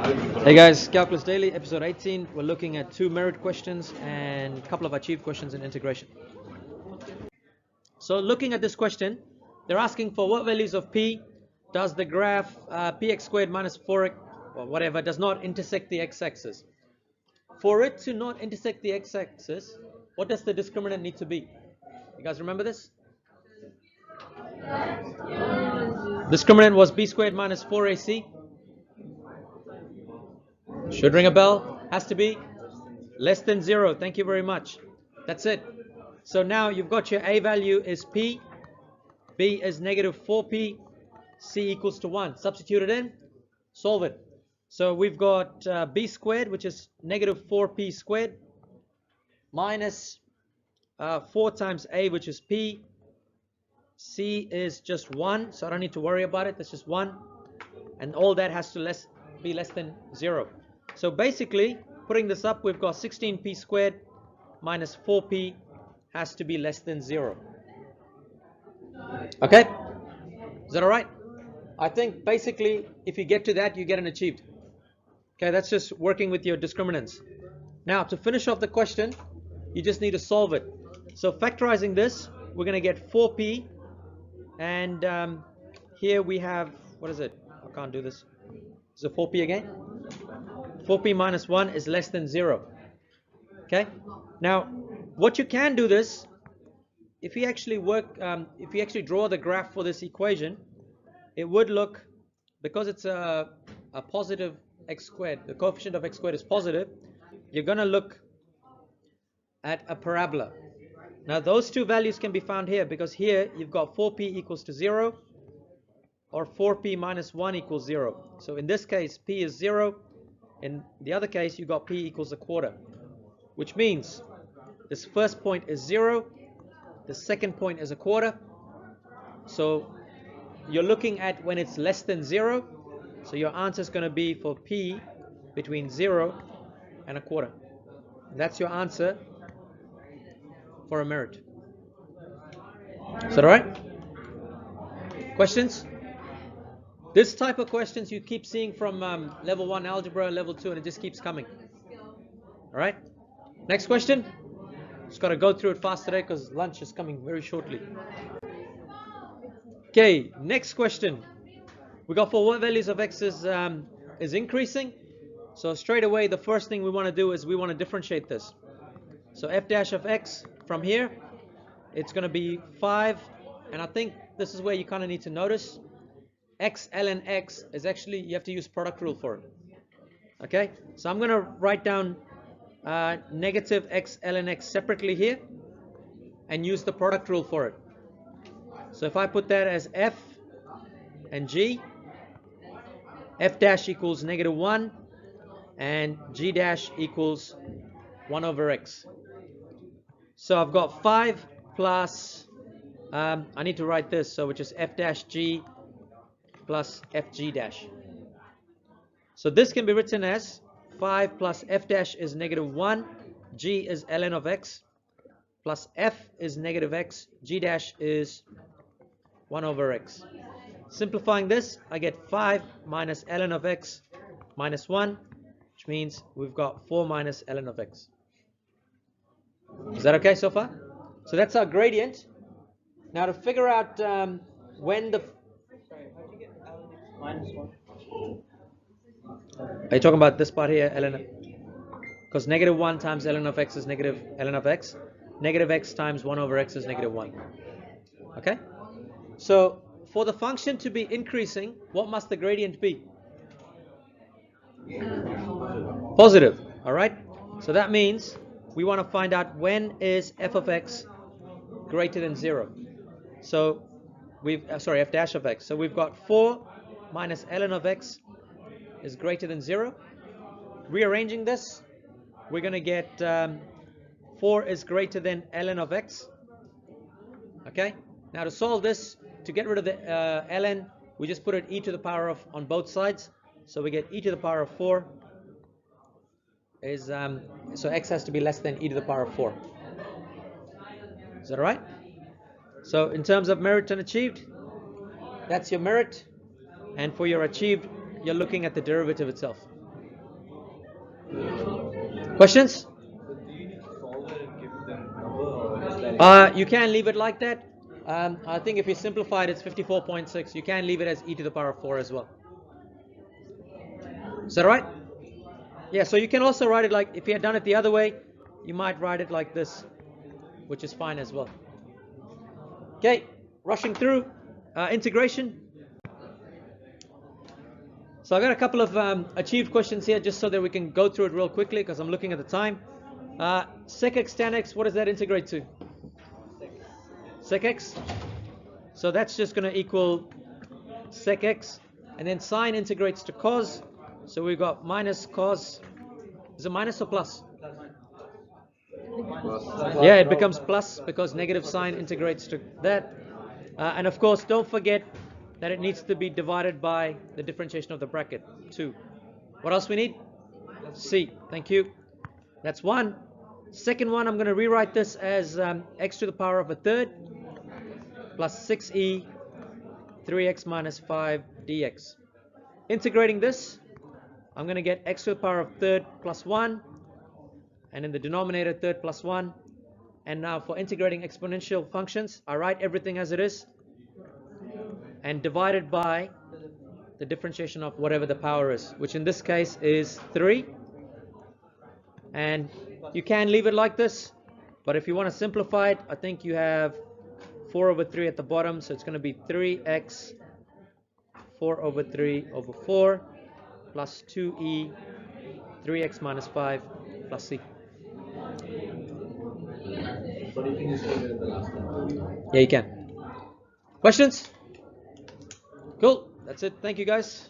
Hey guys, Calculus Daily, episode 18. We're looking at 2 merit questions and a couple of achieved questions in integration. So looking at this question, they're asking for what values of p does the graph px squared minus 4x or whatever does not intersect the x-axis. For it to not intersect the x-axis, what does the discriminant need to be? You guys remember this? Discriminant was b squared minus 4ac. Should ring a bell. Has to be less than 0. Thank you very much. That's it. So now you've got your a value is p, b is negative 4p, c equals to 1. Substitute it in, solve it. So we've got b squared, which is negative 4p squared, minus 4 times a, which is p. C is just 1, so I don't need to worry about it. That's just 1. And all that has to be less than 0. So basically, putting this up, we've got 16p squared minus 4p has to be less than 0. Okay? Is that all right? I think basically, if you get to that, you get an achieved. Okay, that's just working with your discriminants. Now, to finish off the question, you just need to solve it. So factorizing this, we're going to get 4p. And here we have, what is it? I can't do this. Is it 4p again? 4p minus 1 is less than 0. Okay? Now, what you can do this, if you actually draw the graph for this equation, it would look, because it's a positive x squared, the coefficient of x squared is positive, you're going to look at a parabola. Now, those two values can be found here, because here you've got 4p equals to 0, or 4p minus 1 equals 0. So in this case, p is 0. In the other case, you got p equals a quarter, which means this first point is 0, the second point is a quarter. So you're looking at when it's less than 0. So your answer is going to be for p between 0 and a quarter. That's your answer for a merit. Is that all right? Questions? This type of questions you keep seeing from level 1 algebra, level 2, and it just keeps coming. All right? Next question. Just got to go through it fast today because lunch is coming very shortly. Okay, next question. We got for what values of x is increasing. So straight away, the first thing we want to do is we want to differentiate this. So f dash of x from here, it's going to be 5. And I think this is where you kind of need to notice. X ln x is actually, you have to use product rule for it. Okay, so I'm going to write down negative x ln x separately here and use the product rule for it. So if I put that as f and g, f dash equals negative 1 and g dash equals 1 over x. So I've got 5 plus, I need to write this, so which is f dash g plus fg dash. So this can be written as 5 plus f dash is negative 1, g is ln of x, plus f is negative x, g dash is 1 over x. Simplifying this, I get 5 minus ln of x minus 1, which means we've got 4 minus ln of x. Is that okay so far? So that's our gradient. Now to figure out when the... Minus 1. Are you talking about this part here, ln? Because negative 1 times ln of x is negative ln of x. Negative x times 1 over x is negative 1. Okay? So for the function to be increasing, what must the gradient be? Positive. All right? So that means we want to find out when is f of x greater than 0. So f dash of x. So we've got 4 minus ln of x is greater than 0. Rearranging this, we're going to get 4 is greater than ln of x. Okay? Now to solve this, to get rid of the ln, we just put it e to the power of on both sides. So we get e to the power of 4 is, so x has to be less than e to the power of 4. Is that all right? So in terms of merit and achieved, that's your merit. And for your achieved, you're looking at the derivative itself. Questions? So do you need to solve it and give them number, or is that You can leave it like that. I think if you simplify it, it's 54.6. You can leave it as e to the power of 4 as well. Is that right? Yeah, so you can also write it like, if you had done it the other way, you might write it like this, which is fine as well. Okay, rushing through integration. So I've got a couple of achieved questions here just so that we can go through it real quickly because I'm looking at the time. Sec x tan x, what does that integrate to? Sec x. So that's just going to equal sec x. And then sine integrates to cos. So we've got minus cos. Is it minus or plus? Yeah, it becomes plus because negative sine integrates to that. And of course, don't forget that it needs to be divided by the differentiation of the bracket, 2. What else we need? C. Thank you. That's 1. Second one, I'm going to rewrite this as x to the power of a third plus 6e 3x minus 5 dx. Integrating this, I'm going to get x to the power of third plus 1, and in the denominator third plus 1. And now for integrating exponential functions, I write everything as it is and divide it by the differentiation of whatever the power is, which in this case is 3. And you can leave it like this, but if you want to simplify it, I think you have 4 over 3 at the bottom, so it's going to be 3x 4 over 3 over 4 plus 2e 3x minus 5 plus c. But you can just leave it at the last one. Yeah, you can. Questions? Cool. That's it. Thank you, guys.